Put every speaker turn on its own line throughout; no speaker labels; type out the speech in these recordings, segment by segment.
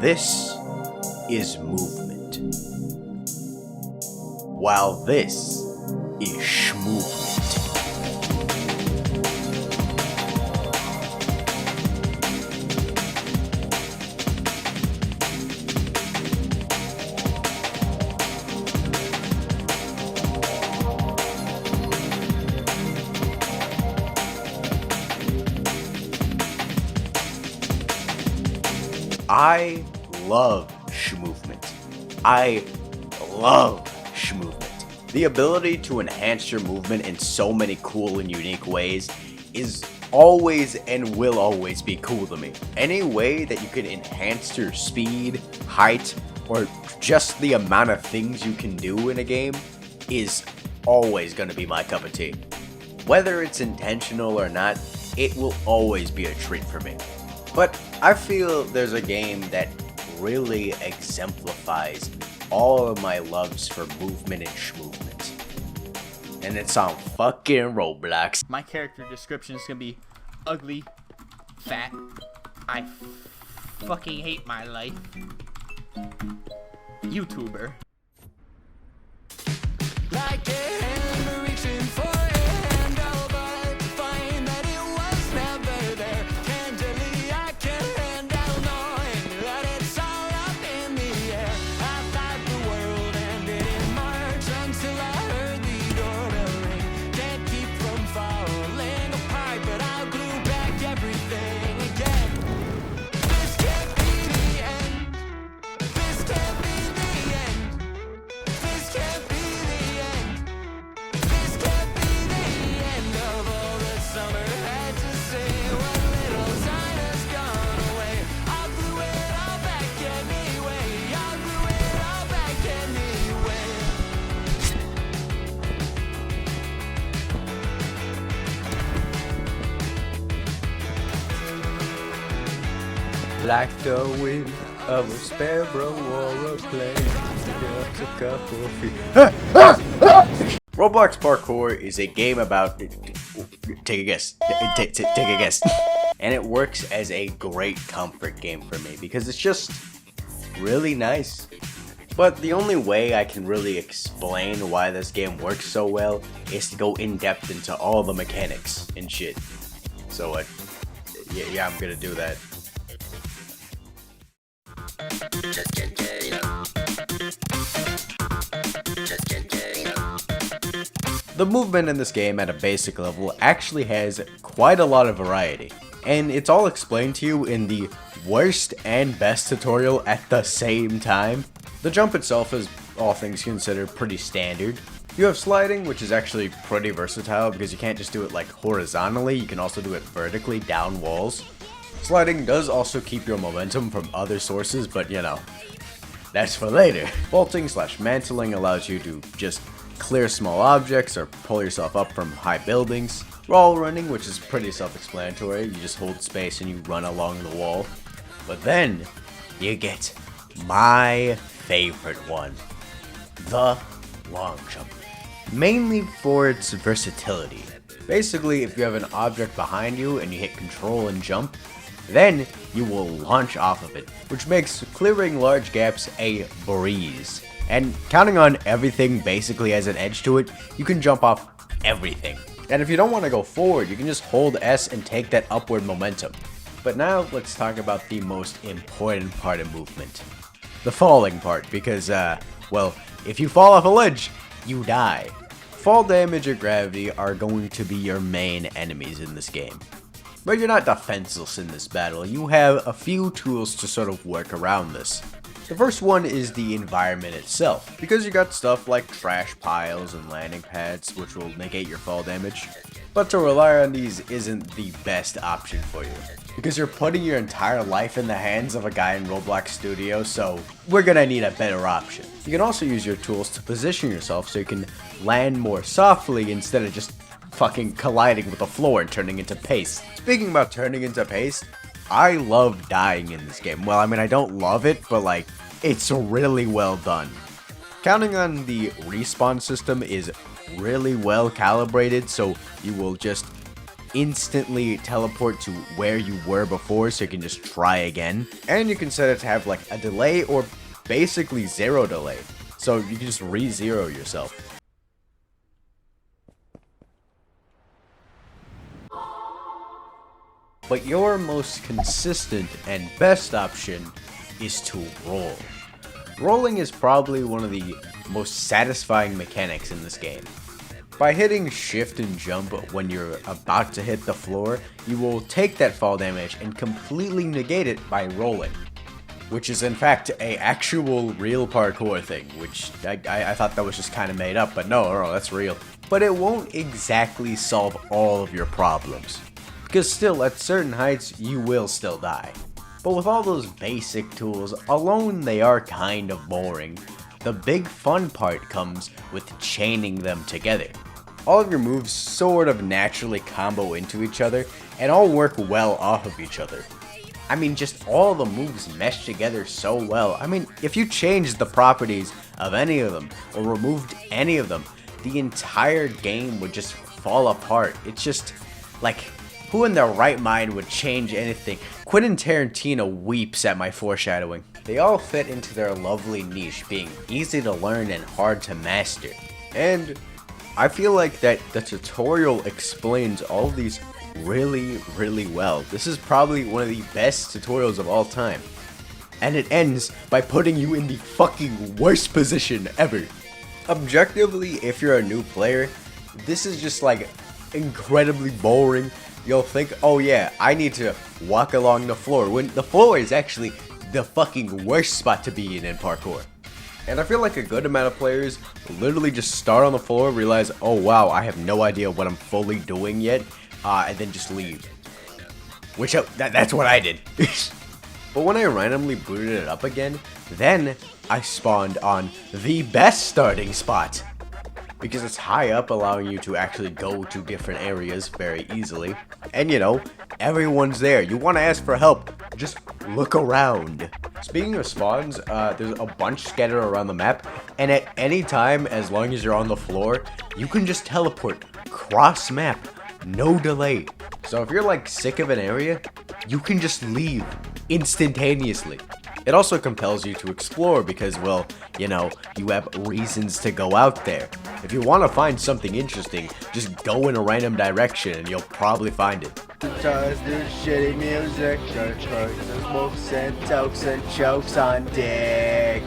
This is movement, while this is schmovement. I love schmovement. I love schmovement. The ability to enhance your movement in so many cool and unique ways is always and will always be cool to me. Any way that you can enhance your speed, height, or just the amount of things you can do in a game is always going to be my cup of tea. Whether it's intentional or not, it will always be a treat for me. But I feel there's a game that really exemplifies all of my loves for movement and schmovement. And it's on fucking Roblox.
My character description is gonna be ugly, fat, I fucking hate my life, YouTuber. Like a hand reaching for a handle, but find that it was never there. Tangibly, I can't handle knowing that it's all up in the air. I thought the world ended in March until I heard the doorbell ring. Can't keep from falling apart, but I'll glue back everything again. This can't be the end. This can't be the end. This can't be the end. This can't be the end of all the summer had to say. What little time has gone away. I'll glue it all back anyway. I'll glue it all back anyway.
Like the wind of a sparrow or a plane. Just a couple feet. Roblox Parkour is a game about... Take a guess. Take a guess. And it works as a great comfort game for me because it's just really nice. But the only way I can really explain why this game works so well is to go in depth into all the mechanics and shit. So yeah, I'm gonna do that. The movement in this game at a basic level actually has quite a lot of variety, and it's all explained to you in the worst and best tutorial at the same time. The jump itself is, all things considered, pretty standard. You have sliding, which is actually pretty versatile because you can't just do it like horizontally, you can also do it vertically down walls. Sliding does also keep your momentum from other sources, but you know, that's for later. Vaulting / mantling allows you to just clear small objects or pull yourself up from high buildings. Wall running, which is pretty self-explanatory, you just hold space and you run along the wall. But then, you get my favorite one, the long jump. Mainly for its versatility. Basically, if you have an object behind you and you hit control and jump, then you will launch off of it, which makes clearing large gaps a breeze. And counting on everything basically as an edge to it, you can jump off everything. And if you don't want to go forward, you can just hold S and take that upward momentum. But now let's talk about the most important part of movement. The falling part, because, well, if you fall off a ledge, you die. Fall damage or gravity are going to be your main enemies in this game. But you're not defenseless in this battle, you have a few tools to sort of work around this. The first one is the environment itself, because you got stuff like trash piles and landing pads which will negate your fall damage. But to rely on these isn't the best option for you, because you're putting your entire life in the hands of a guy in Roblox Studio, so we're gonna need a better option. You can also use your tools to position yourself so you can land more softly instead of just fucking colliding with the floor and turning into paste. Speaking about turning into paste, I love dying in this game. Well, I mean, I don't love it, but like, it's really well done. Counting on the respawn system is really well calibrated, so you will just instantly teleport to where you were before so you can just try again. And you can set it to have like a delay or basically zero delay. So you can just re-zero yourself. But your most consistent and best option is to roll. Rolling is probably one of the most satisfying mechanics in this game. By hitting shift and jump when you're about to hit the floor, you will take that fall damage and completely negate it by rolling. Which is in fact a actual real parkour thing, which I thought that was just kind of made up, but no, that's real. But it won't exactly solve all of your problems, because still at certain heights you will still die. But with all those basic tools alone, they are kind of boring. The big fun part comes with chaining them together. All of your moves sort of naturally combo into each other and all work well off of each other. I mean, just all the moves mesh together so well. I mean, if you changed the properties of any of them or removed any of them, the entire game would just fall apart. It's just like, who in their right mind would change anything? Quentin Tarantino weeps at my foreshadowing. They all fit into their lovely niche, being easy to learn and hard to master. And I feel like that the tutorial explains all of these really, really well. This is probably one of the best tutorials of all time. And it ends by putting you in the fucking worst position ever. Objectively, if you're a new player, this is just like incredibly boring. You'll think, oh yeah, I need to walk along the floor, when the floor is actually the fucking worst spot to be in parkour. And I feel like a good amount of players literally just start on the floor, realize, oh wow, I have no idea what I'm fully doing yet, and then just leave. Which, that's what I did. But when I randomly booted it up again, then I spawned on the best starting spot. Because it's high up, allowing you to actually go to different areas very easily. And you know, everyone's there. You want to ask for help, just look around. Speaking of spawns, there's a bunch scattered around the map, and at any time, as long as you're on the floor, you can just teleport cross map, no delay. So if you're like sick of an area, you can just leave instantaneously. It also compels you to explore because, well, you know, you have reasons to go out there. If you want to find something interesting, just go in a random direction and you'll probably find it. Does the shitty music, smokes and tokes and chokes on dick.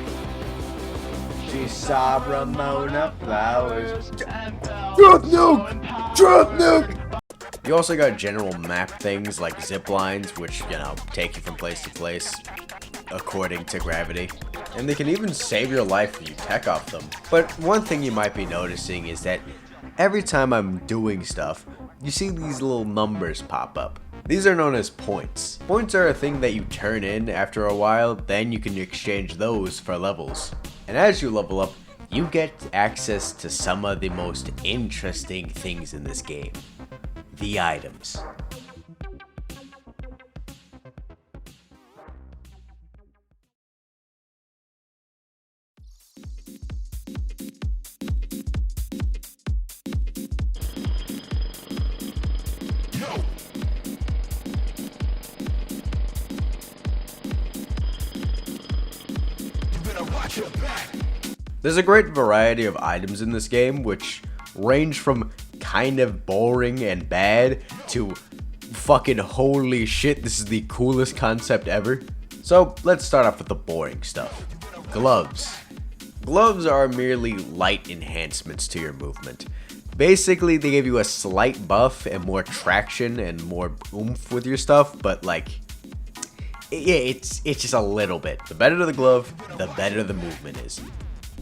She saw Ramona Flowers. Drop nuke! Drop nuke! You also got general map things like zip lines, which, you know, take you from place to place according to gravity. And they can even save your life if you tech off them. But one thing you might be noticing is that every time I'm doing stuff, you see these little numbers pop up. These are known as points. Points are a thing that you turn in after a while, then you can exchange those for levels. And as you level up, you get access to some of the most interesting things in this game. The items. There's a great variety of items in this game, which range from kind of boring and bad to fucking holy shit, this is the coolest concept ever. So let's start off with the boring stuff. Gloves. Gloves are merely light enhancements to your movement. Basically, they give you a slight buff and more traction and more oomph with your stuff, but like, yeah, it's just a little bit. The better the glove, the better the movement is.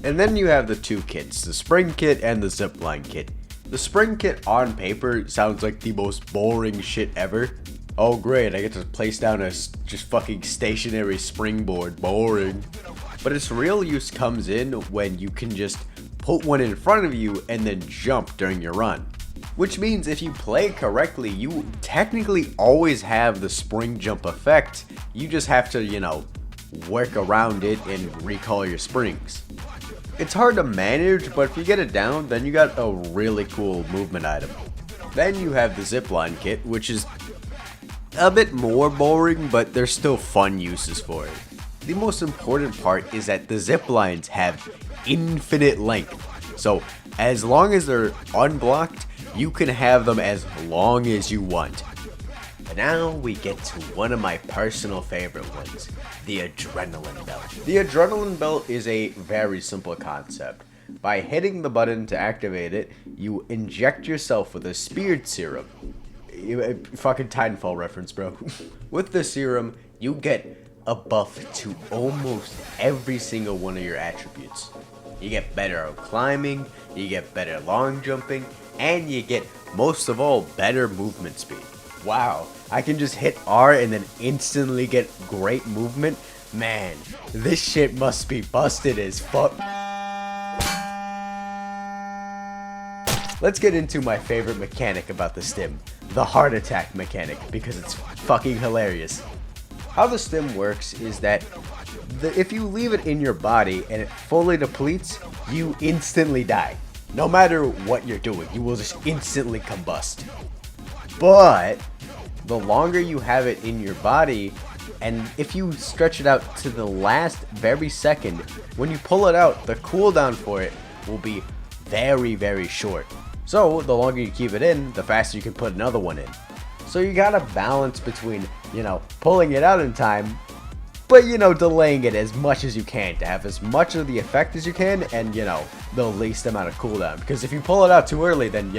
And then you have the two kits, the spring kit and the zipline kit. The spring kit on paper sounds like the most boring shit ever. Oh great, I get to place down a just fucking stationary springboard, boring. But its real use comes in when you can just put one in front of you and then jump during your run. Which means if you play correctly, you technically always have the spring jump effect. You just have to, you know, work around it and recall your springs. It's hard to manage, but if you get it down, then you got a really cool movement item. Then you have the zipline kit, which is a bit more boring, but there's still fun uses for it. The most important part is that the zip lines have infinite length. So as long as they're unblocked, you can have them as long as you want. But now we get to one of my personal favorite ones, the adrenaline belt. The adrenaline belt is a very simple concept. By hitting the button to activate it, you inject yourself with a speared serum. Fucking Titanfall reference, bro. With the serum, you get a buff to almost every single one of your attributes. You get better at climbing, you get better long jumping, and you get, most of all, better movement speed. Wow, I can just hit R and then instantly get great movement? Man, this shit must be busted as fuck. Let's get into my favorite mechanic about the stim, the heart attack mechanic, because it's fucking hilarious. How the stim works is that if you leave it in your body and it fully depletes, you instantly die. No matter what you're doing, you will just instantly combust. But the longer you have it in your body, and if you stretch it out to the last very second, when you pull it out, the cooldown for it will be very, very short. So the longer you keep it in, the faster you can put another one in. So you gotta balance between, pulling it out in time, but, delaying it as much as you can to have as much of the effect as you can and, the least amount of cooldown. Because if you pull it out too early, then,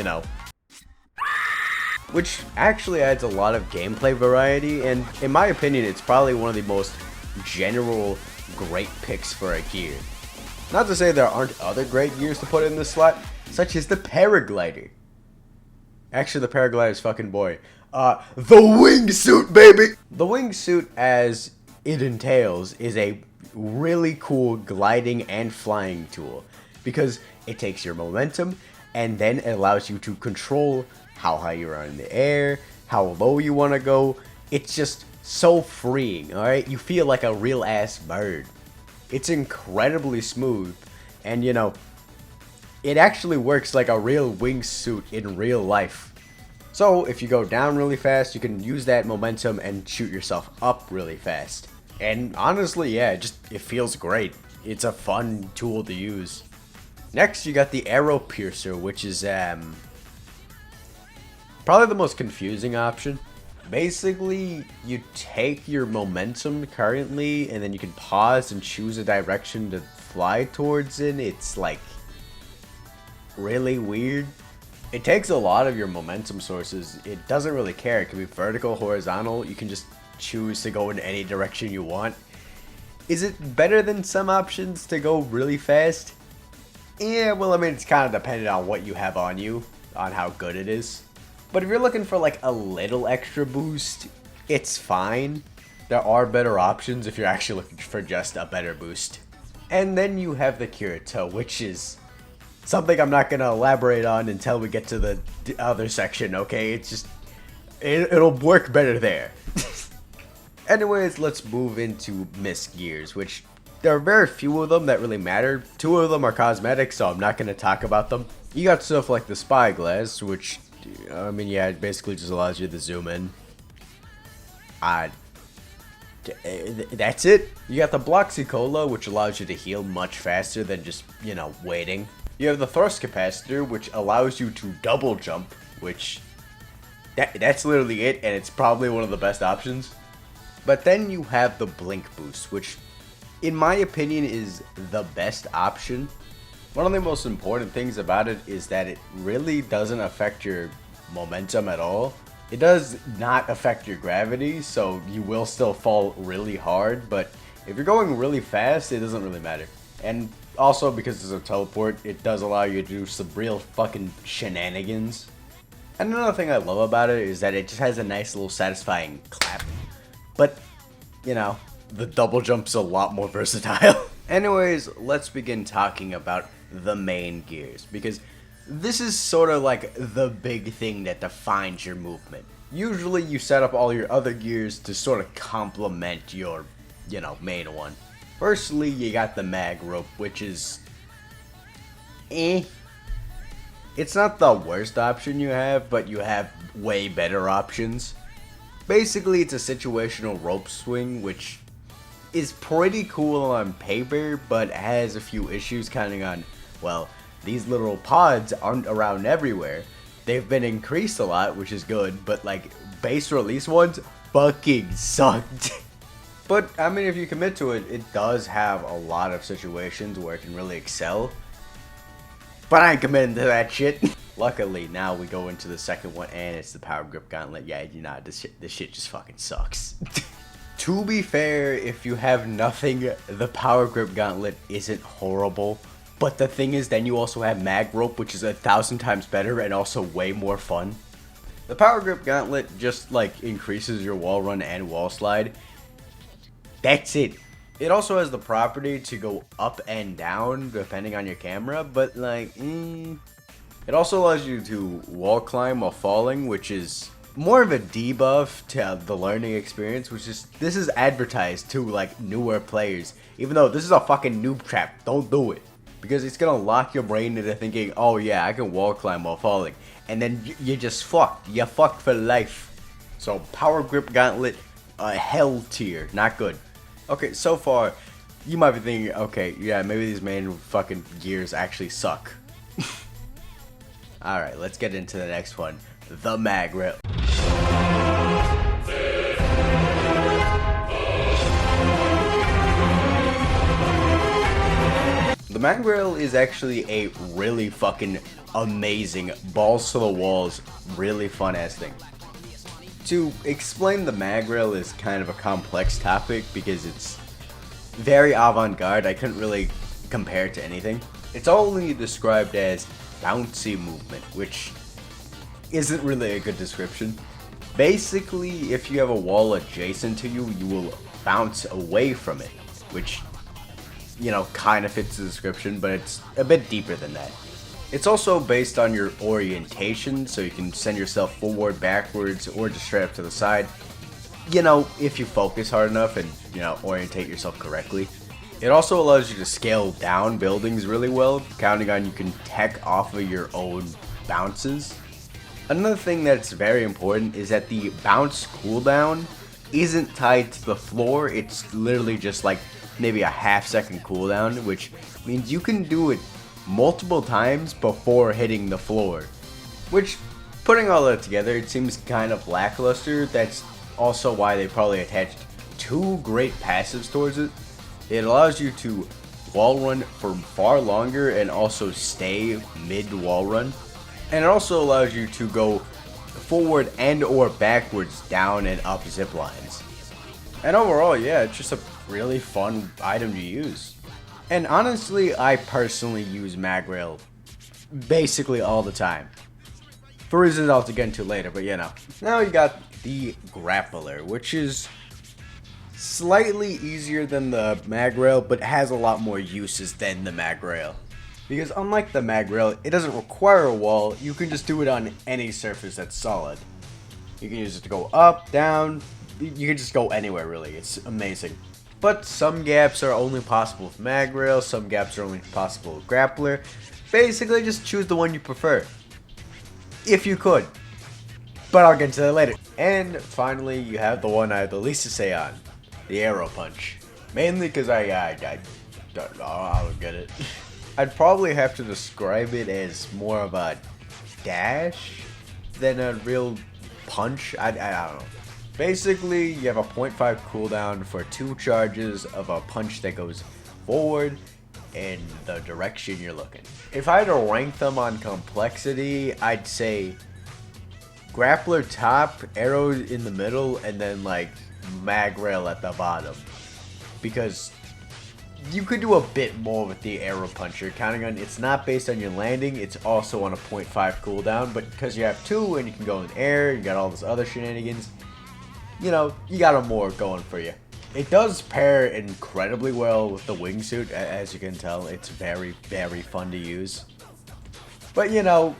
which actually adds a lot of gameplay variety, and in my opinion, it's probably one of the most general great picks for a gear. Not to say there aren't other great gears to put in this slot, such as the paraglider. Actually, the paraglider's fucking boy. The wingsuit, baby! The wingsuit, as it entails, is a really cool gliding and flying tool because it takes your momentum and then it allows you to control how high you are in the air, how low you want to go. It's just so freeing, alright? You feel like a real ass bird. It's incredibly smooth, and it actually works like a real wingsuit in real life. So if you go down really fast, you can use that momentum and shoot yourself up really fast. And honestly, yeah, it feels great. It's a fun tool to use. Next, you got the arrow piercer, which is probably the most confusing option. Basically, you take your momentum currently, and then you can pause and choose a direction to fly towards it. It's like really weird. It takes a lot of your momentum sources. It doesn't really care. It can be vertical, horizontal. You can just choose to go in any direction you want. Is it better than some options to go really fast? Yeah, well, I mean, it's kind of dependent on what you have on you, on how good it is. But if you're looking for like a little extra boost, it's fine. There are better options if you're actually looking for just a better boost. And then you have the Kirito, which is something I'm not going to elaborate on until we get to the other section, okay? It's just, it'll work better there. Anyways, let's move into missed gears, which there are very few of them that really matter. 2 of them are cosmetic, so I'm not going to talk about them. You got stuff like the spyglass, which, I mean, yeah, it basically just allows you to zoom in. That's it. You got the Bloxicola, which allows you to heal much faster than just, waiting. You have the thrust capacitor, which allows you to double jump, which that's literally it, and it's probably one of the best options. But then you have the blink boost, which in my opinion is the best option. One of the most important things about it is that it really doesn't affect your momentum at all. It does not affect your gravity, so you will still fall really hard, but if you're going really fast, it doesn't really matter. And also, because it's a teleport, it does allow you to do some real fucking shenanigans. And another thing I love about it is that it just has a nice little satisfying clap. But, the double jump's a lot more versatile. Anyways, let's begin talking about the main gears, because this is sort of like the big thing that defines your movement. Usually you set up all your other gears to sort of complement your, main one. Firstly, you got the mag rope, which is It's not the worst option you have, but you have way better options. Basically, it's a situational rope swing, which is pretty cool on paper, but has a few issues counting on, well, these little pods aren't around everywhere. They've been increased a lot, which is good, but like base release ones fucking sucked. But I mean, if you commit to it, it does have a lot of situations where it can really excel. But I ain't committing to that shit. Luckily, now we go into the second one, and it's the Power Grip Gauntlet. Yeah, you know, this shit just fucking sucks. To be fair, if you have nothing, the Power Grip Gauntlet isn't horrible. But the thing is, then you also have Mag Rope, which is 1,000 times better and also way more fun. The Power Grip Gauntlet just, like, increases your wall run and wall slide. That's it. It also has the property to go up and down depending on your camera, but like, It also allows you to wall climb while falling, which is more of a debuff to the learning experience, this is advertised to like newer players. Even though this is a fucking noob trap, don't do it. Because it's gonna lock your brain into thinking, oh yeah, I can wall climb while falling. And then you're just fucked. You're fucked for life. So Power Grip Gauntlet, hell tier, not good. Okay, so far, you might be thinking, okay, yeah, maybe these main fucking gears actually suck. Alright, let's get into the next one. The Mag Rail. The Mag Rail is actually a really fucking amazing, balls to the walls, really fun ass thing. To explain the Mag Rail is kind of a complex topic because it's very avant-garde. I couldn't really compare it to anything. It's only described as bouncy movement, which isn't really a good description. Basically, if you have a wall adjacent to you, you will bounce away from it, which, you know, kind of fits the description, but it's a bit deeper than that. It's also based on your orientation, so you can send yourself forward, backwards, or just straight up to the side. You know, if you focus hard enough and, you know, orientate yourself correctly. It also allows you to scale down buildings really well, counting on you can tech off of your own bounces. Another thing that's very important is that the bounce cooldown isn't tied to the floor. It's literally just like maybe a half-second cooldown, which means you can do it multiple times before hitting the floor. Which, putting all that together, it seems kind of lackluster. That's also why they probably attached two great passives towards it. It allows you to wall run for far longer and also stay mid-wall run. And it also allows you to go forward and or backwards down and up zip lines. And overall, yeah, it's just a really fun item to use. And honestly, I personally use Mag Rail basically all the time. For reasons I'll get into later, but you know. Now you got the Grappler, which is slightly easier than the Mag Rail, but has a lot more uses than the Mag Rail. Because unlike the Mag Rail, it doesn't require a wall, you can just do it on any surface that's solid. You can use it to go up, down, you can just go anywhere really, it's amazing. But some gaps are only possible with Mag Rail, some gaps are only possible with Grappler. Basically, just choose the one you prefer. If you could. But I'll get into that later. And finally, you have the one I have the least to say on. The Arrow Punch. Mainly because I don't get it. I'd probably have to describe it as more of a dash than a real punch. I don't know. Basically, you have a 0.5 cooldown for 2 charges of a punch that goes forward in the direction you're looking. If I had to rank them on complexity, I'd say Grappler top, Arrow in the middle, and then like Mag Rail at the bottom. Because you could do a bit more with the Arrow Puncher, counting on it's not based on your landing, it's also on a 0.5 cooldown, but because you have 2 and you can go in the air, you got all this other shenanigans, you know, you got a more going for you. It does pair incredibly well with the wingsuit, as you can tell. It's very, very fun to use. But, you know,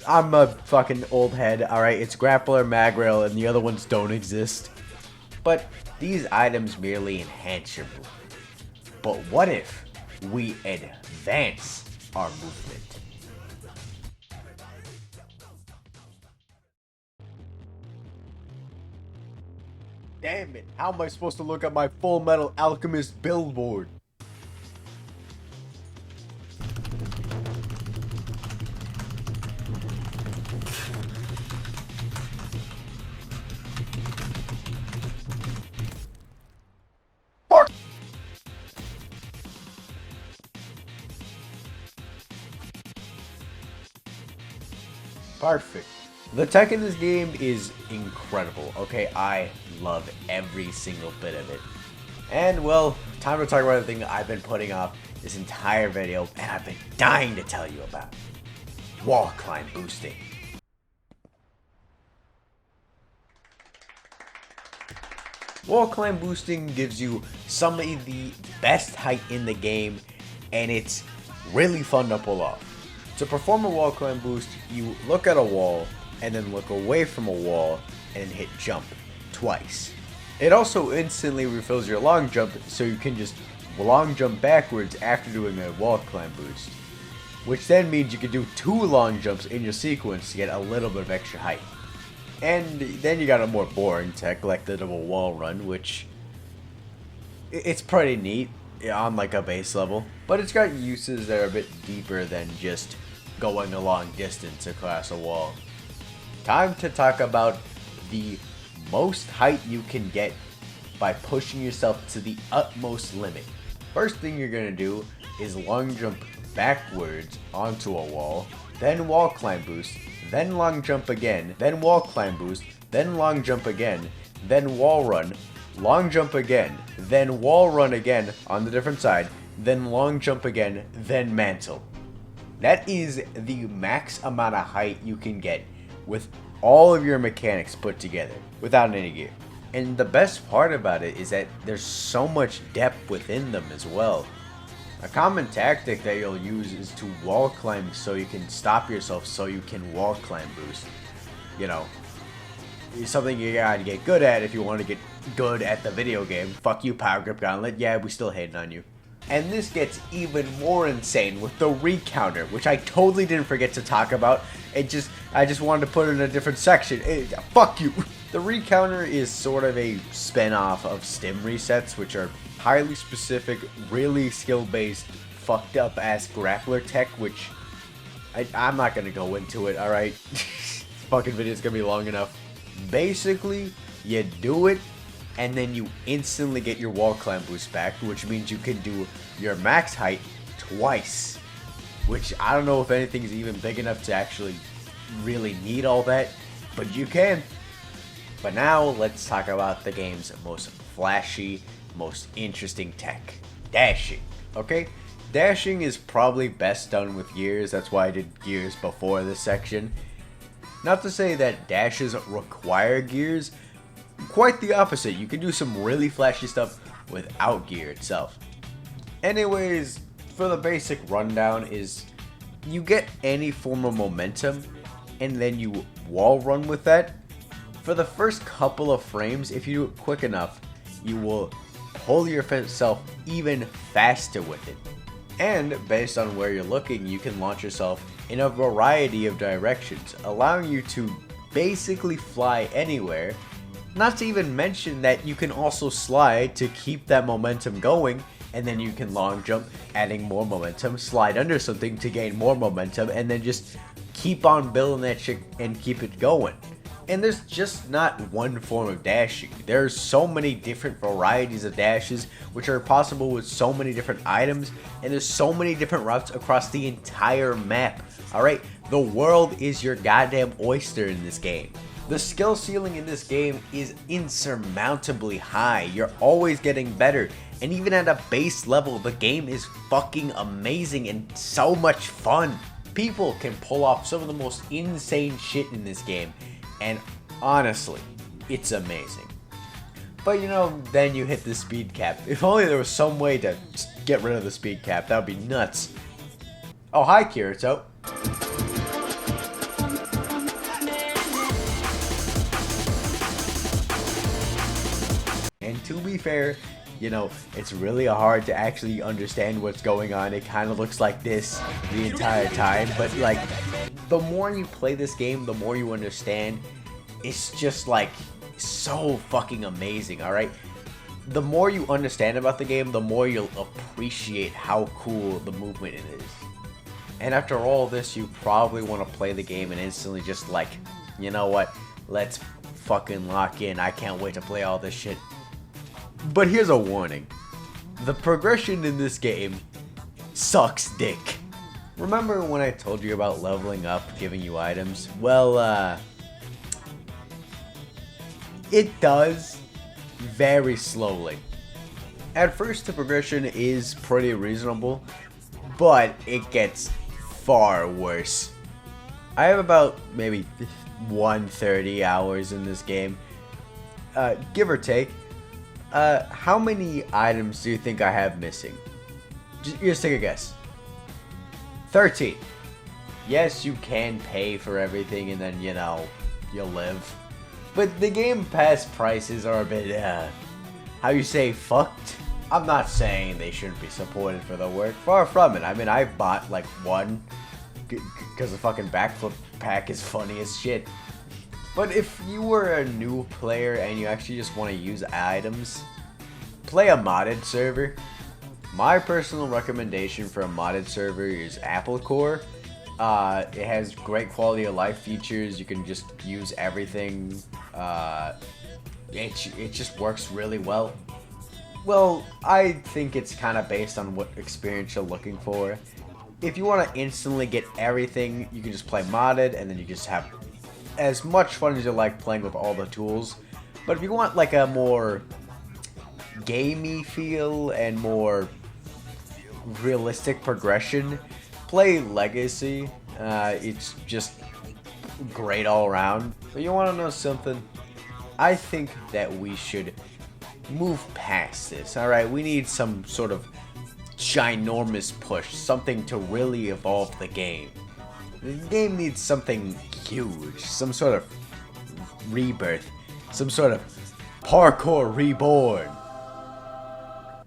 I'm a fucking old head, alright? It's Grappler, Mag Rail, and the other ones don't exist. But these items merely enhance your movement. But what if we advance our movement? Damn it, how am I supposed to look at my Full Metal Alchemist billboard? Perfect. The tech in this game is incredible, okay? I love every single bit of it. And, well, time to talk about the thing I've been putting off this entire video, and I've been dying to tell you about. Wall climb boosting. Wall climb boosting gives you some of the best height in the game, and it's really fun to pull off. To perform a wall climb boost, you look at a wall, and then look away from a wall, and hit jump twice. It also instantly refills your long jump, so you can just long jump backwards after doing a wall climb boost. Which then means you can do 2 long jumps in your sequence to get a little bit of extra height. And then you got a more boring tech like the double wall run, which it's pretty neat on like a base level, but it's got uses that are a bit deeper than just going a long distance across a wall. Time to talk about the most height you can get by pushing yourself to the utmost limit. First thing you're going to do is long jump backwards onto a wall, then wall climb boost, then long jump again, then wall climb boost, then long jump again, then wall run, long jump again, then wall run again on the different side, then long jump again, then mantle. That is the max amount of height you can get with all of your mechanics put together without any gear. And the best part about it is that there's so much depth within them as well. A common tactic that you'll use is to wall climb so you can stop yourself so you can wall climb boost. You know, it's something you gotta get good at if you want to get good at the video game. Fuck you, Power Grip Gauntlet. Yeah, we still hating on you. And this gets even more insane with the recounter, which I totally didn't forget to talk about. I just wanted to put it in a different section. Fuck you. The recounter is sort of a spin-off of stim resets, which are highly specific, really skill-based, fucked up ass grappler tech, which I'm not gonna go into it, alright? This fucking video's gonna be long enough. Basically, you do it, and then you instantly get your wall climb boost back, which means you can do your max height twice. Which I don't know if anything's even big enough to actually really need all that, but you can. But now let's talk about the game's most flashy, most interesting tech. Dashing. Okay? Dashing is probably best done with gears, that's why I did gears before this section. Not to say that dashes require gears, quite the opposite. You can do some really flashy stuff without gear itself. Anyways, for the basic rundown is you get any form of momentum and then you wall run with that. For the first couple of frames, if you do it quick enough, you will pull yourself even faster with it. And based on where you're looking, you can launch yourself in a variety of directions, allowing you to basically fly anywhere. Not to even mention that you can also slide to keep that momentum going, and then you can long jump, adding more momentum, slide under something to gain more momentum, and then just keep on building that shit and keep it going. And there's just not one form of dashing. There's so many different varieties of dashes, which are possible with so many different items, and there's so many different routes across the entire map. Alright, the world is your goddamn oyster in this game. The skill ceiling in this game is insurmountably high. You're always getting better, and even at a base level, the game is fucking amazing and so much fun. People can pull off some of the most insane shit in this game, and honestly, it's amazing. But you know, then you hit the speed cap. If only there was some way to get rid of the speed cap, that would be nuts. Oh, hi Kirito. And to be fair, you know, it's really hard to actually understand what's going on. It kind of looks like this the entire time, but like, the more you play this game, the more you understand. It's just like so fucking amazing, alright? The more you understand about the game, the more you'll appreciate how cool the movement it is. And after all this, you probably want to play the game and instantly just like, you know what, let's fucking lock in, I can't wait to play all this shit. But here's a warning. The progression in this game sucks dick. Remember when I told you about leveling up, giving you items? Well, it does very slowly. At first the progression is pretty reasonable, but it gets far worse. I have about maybe 130 hours in this game, give or take. How many items do you think I have missing? Just take a guess. 13. Yes, you can pay for everything and then, you know, you'll live. But the Game Pass prices are a bit, how you say, fucked? I'm not saying they shouldn't be supported for the work. Far from it. I mean, I've bought like one because the fucking backflip pack is funny as shit. But if you were a new player and you actually just want to use items, play a modded server. My personal recommendation for a modded server is Apple Core. It has great quality of life features. You can just use everything. It just works really well. Well, I think it's kind of based on what experience you're looking for. If you want to instantly get everything, you can just play modded, and then you just have as much fun as you like playing with all the tools. But if you want like a more gamey feel and more realistic progression, play Legacy. It's just great all around. But you want to know something? I think that we should move past this. Alright, we need some sort of ginormous push, something to really evolve the game. The game needs something huge, some sort of rebirth, some sort of Parkour Reborn.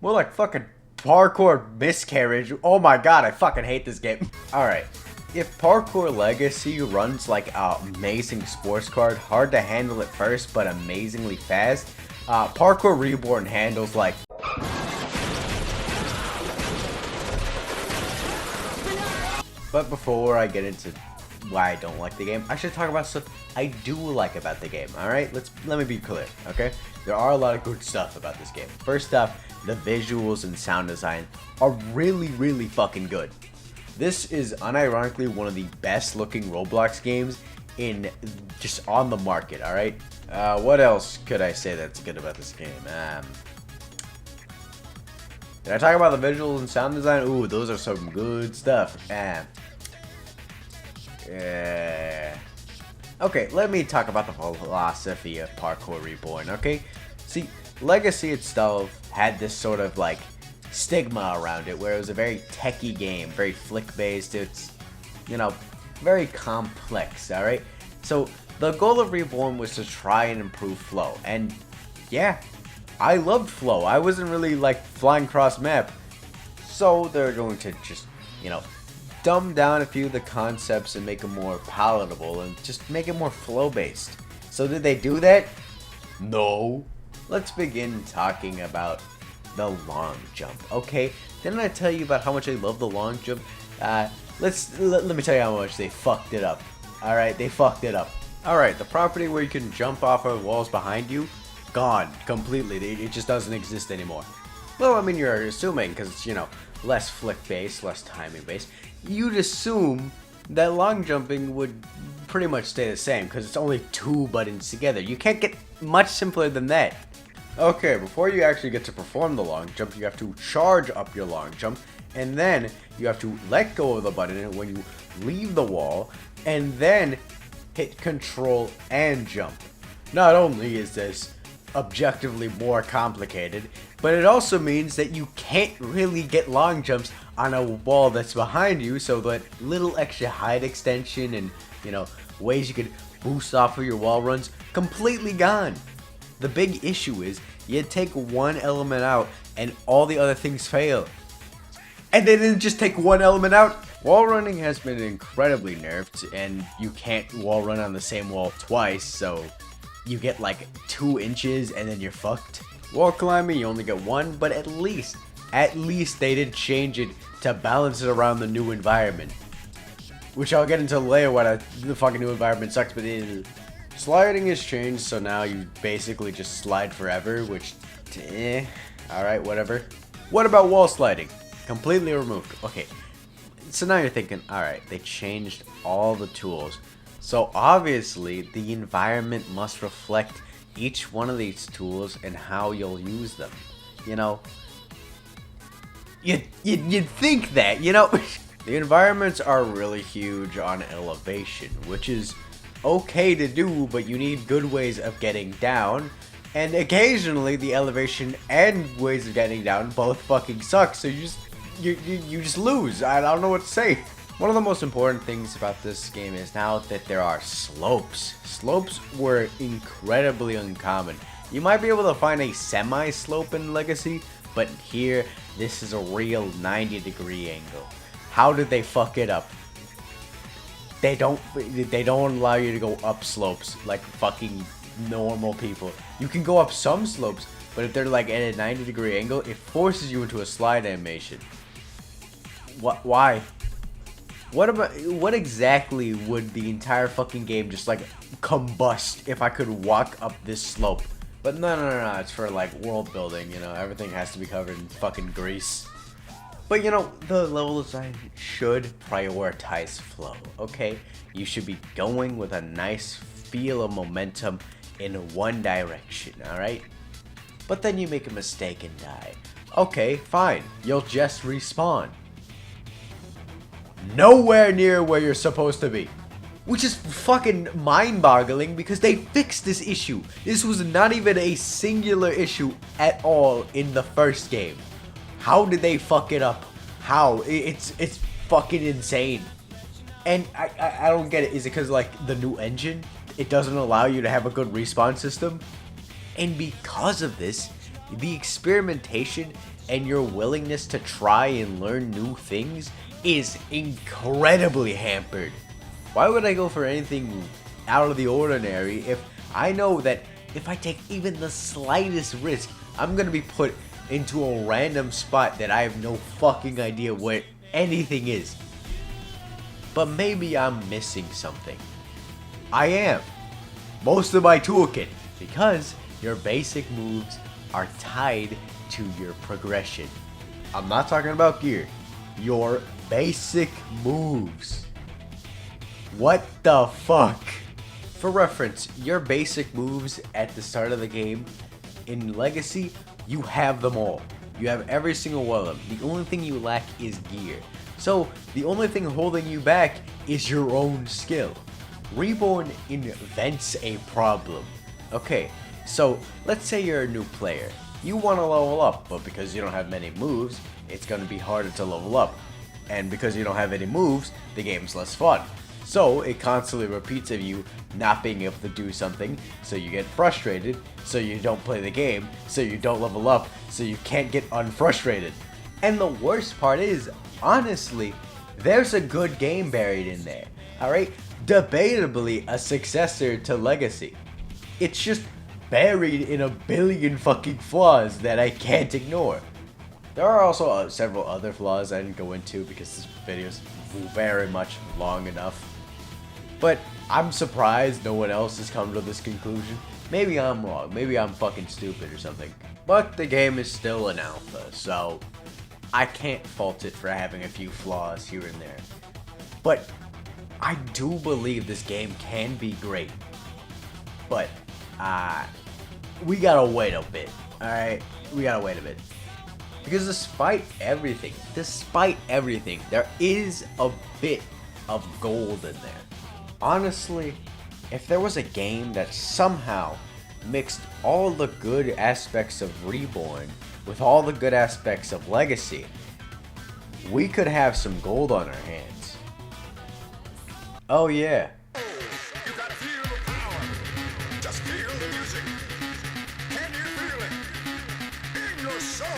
More like fucking Parkour Miscarriage. Oh my god, I fucking hate this game. Alright, if Parkour Legacy runs like an amazing sports card, hard to handle at first but amazingly fast, Parkour Reborn handles like... But before I get into why I don't like the game, I should talk about stuff I do like about the game, alright? Let me be clear, okay? There are a lot of good stuff about this game. First off, the visuals and sound design are really, really fucking good. This is unironically one of the best looking Roblox games in just on the market, alright? What else could I say that's good about this game? Did I talk about the visuals and sound design? Ooh, those are some good stuff. Okay, let me talk about the philosophy of Parkour Reborn, okay? See, Legacy itself had this sort of like stigma around it where it was a very techie game, very flick-based, it's, you know, very complex, alright? So, the goal of Reborn was to try and improve flow, and yeah, I loved flow. I wasn't really like flying cross map, so they're going to just, you know, dumb down a few of the concepts and make them more palatable and just make it more flow based. So did they do that? No. Let's begin talking about the long jump. Okay, didn't I tell you about how much I love the long jump? Let me tell you how much they fucked it up. Alright, they fucked it up. Alright, the property where you can jump off of walls behind you, gone completely. It just doesn't exist anymore. Well, I mean, you're assuming because it's, you know, less flick based, less timing based. You'd assume that long jumping would pretty much stay the same because it's only two buttons together. You can't get much simpler than that. Okay, before you actually get to perform the long jump, you have to charge up your long jump, and then you have to let go of the button when you leave the wall, and then hit control and jump. Not only is this objectively more complicated, but it also means that you can't really get long jumps on a wall that's behind you, so that little extra height extension and, you know, ways you could boost off of your wall runs, completely gone. The big issue is you take one element out and all the other things fail. And they didn't just take one element out. Wall running has been incredibly nerfed, and you can't wall run on the same wall twice, so you get like 2 inches and then you're fucked. Wall climbing, you only get 1, but at least they did change it to balance it around the new environment. Which I'll get into later why the fucking new environment sucks, but sliding has changed, so now you basically just slide forever, which, alright, whatever. What about wall sliding? Completely removed. Okay, so now you're thinking, alright, they changed all the tools. So obviously, the environment must reflect each one of these tools and how you'll use them. You know, you'd think that, you know? The environments are really huge on elevation, which is okay to do, but you need good ways of getting down. And occasionally, the elevation and ways of getting down both fucking suck, so you just lose. I don't know what to say. One of the most important things about this game is now that there are slopes. Slopes were incredibly uncommon. You might be able to find a semi-slope in Legacy, but here, this is a real 90-degree angle. How did they fuck it up? They don't allow you to go up slopes like fucking normal people. You can go up some slopes, but if they're like at a 90-degree angle, it forces you into a slide animation. Why? What exactly would the entire fucking game just like combust if I could walk up this slope? But no, it's for like world building, you know, everything has to be covered in fucking grease. But you know, the level design should prioritize flow, okay? You should be going with a nice feel of momentum in one direction, alright? But then you make a mistake and die. Okay, fine, you'll just respawn. Nowhere near where you're supposed to be. Which is fucking mind-boggling because they fixed this issue. This was not even a singular issue at all in the first game. How did they fuck it up? How? It's fucking insane. And I don't get it. Is it because like the new engine? It doesn't allow you to have a good respawn system? And because of this, the experimentation and your willingness to try and learn new things is incredibly hampered. Why would I go for anything out of the ordinary if I know that if I take even the slightest risk, I'm gonna be put into a random spot that I have no fucking idea where anything is? But maybe I'm missing something. I am. Most of my toolkit, because your basic moves are tied to your progression. I'm not talking about gear. Your basic moves. What the fuck? For reference, your basic moves at the start of the game in Legacy, you have them all. You have every single one of them. The only thing you lack is gear. So the only thing holding you back is your own skill. Reborn invents a problem. Okay, so let's say you're a new player. You want to level up, but because you don't have many moves, it's going to be harder to level up. And because you don't have any moves, the game's less fun. So it constantly repeats of you not being able to do something, so you get frustrated, so you don't play the game, so you don't level up, so you can't get unfrustrated. And the worst part is, honestly, there's a good game buried in there, alright? Debatably a successor to Legacy. It's just buried in a billion fucking flaws that I can't ignore. There are also several other flaws I didn't go into because this video is very much long enough. But I'm surprised no one else has come to this conclusion. Maybe I'm wrong, maybe I'm fucking stupid or something. But the game is still an alpha, so I can't fault it for having a few flaws here and there. But I do believe this game can be great. But we gotta wait a bit, alright? We gotta wait a bit. Because despite everything, there is a bit of gold in there. Honestly, if there was a game that somehow mixed all the good aspects of Reborn with all the good aspects of Legacy, we could have some gold on our hands. Oh yeah.
You gotta feel the power. Just feel the music. Can you feel it? In your soul.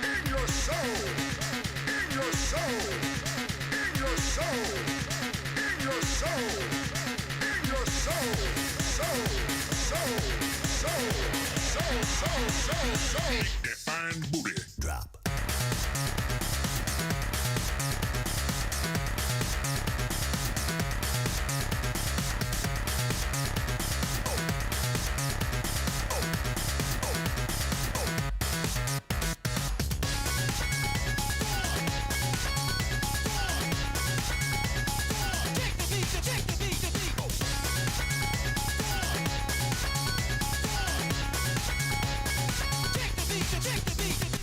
In your soul. In your soul. In your soul. In your soul. In your soul. Soul. And booty drop.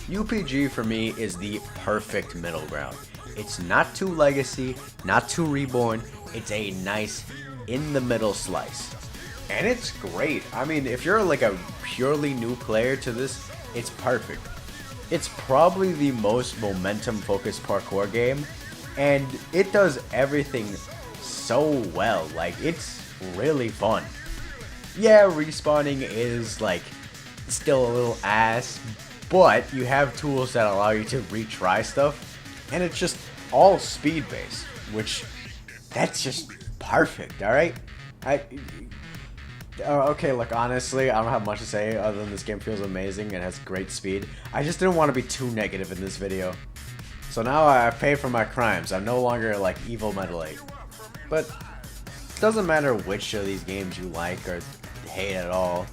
UPG for me is the perfect middle ground. It's not too legacy, not too reborn, it's a nice in the middle slice. And it's great. I mean, if you're like a purely new player to this, it's perfect. It's probably the most momentum focused parkour game, and it does everything so well. Like, it's really fun. Yeah, respawning is like still a little ass, but you have tools that allow you to retry stuff, and it's just all speed based, which that's just perfect. All right, okay, look, honestly, I don't have much to say other than this game feels amazing and has great speed. I just didn't want to be too negative in this video, so now I pay for my crimes. I'm no longer like evil Metal 8, but it doesn't matter which of these games you like or hate at all.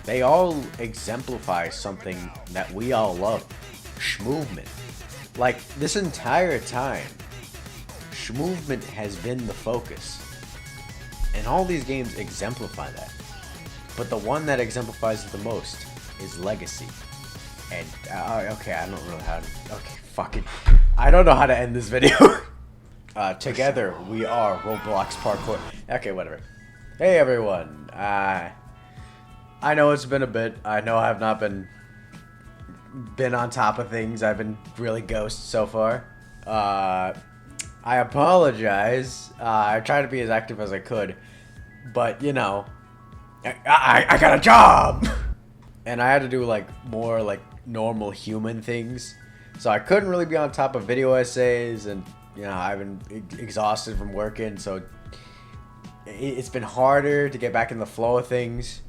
They all exemplify something that we all love, schmovement. Like, this entire time, schmovement has been the focus. And all these games exemplify that. But the one that exemplifies it the most is legacy. And, okay, I don't know how to, okay, fuck it. I don't know how to end this video. Together, we are Roblox Parkour. Okay, whatever. Hey everyone, I know it's been a bit. I know I have not been on top of things. I've been really ghost so far. I apologize. I tried to be as active as I could, but you know, I got a job, and I had to do like more like normal human things, so I couldn't really be on top of video essays, and you know, I've been exhausted from working, so it's been harder to get back in the flow of things.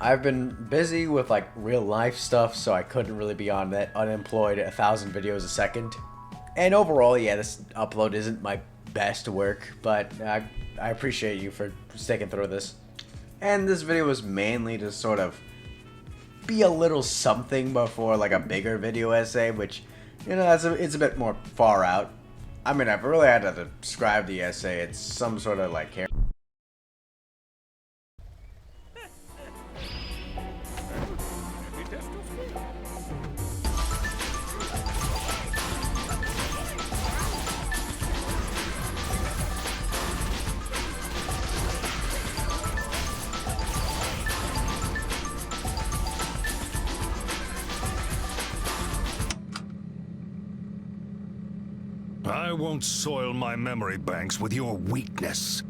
I've been busy with like real life stuff, so I couldn't really be on that unemployed 1,000 videos a second. And overall, yeah, this upload isn't my best work, but I appreciate you for sticking through this. And this video was mainly to sort of be a little something before like a bigger video essay, which, you know, it's a bit more far out. I mean, I've really had to describe the essay. It's some sort of like
I won't soil my memory banks with your weakness.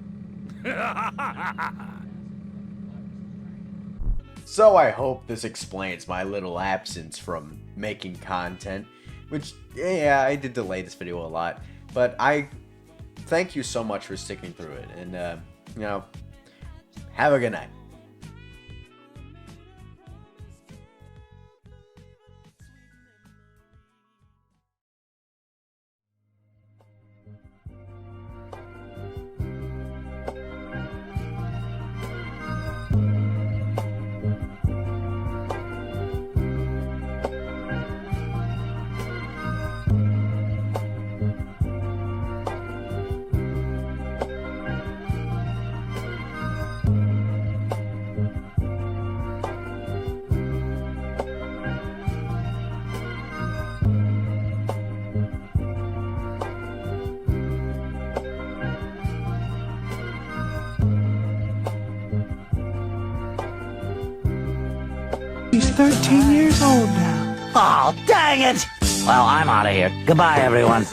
So I hope this explains my little absence from making content, which, yeah, I did delay this video a lot, but I thank you so much for sticking through it, and, you know, have a good night.
He's 13 years old now.
Oh, dang it! Well, I'm out of here. Goodbye, everyone.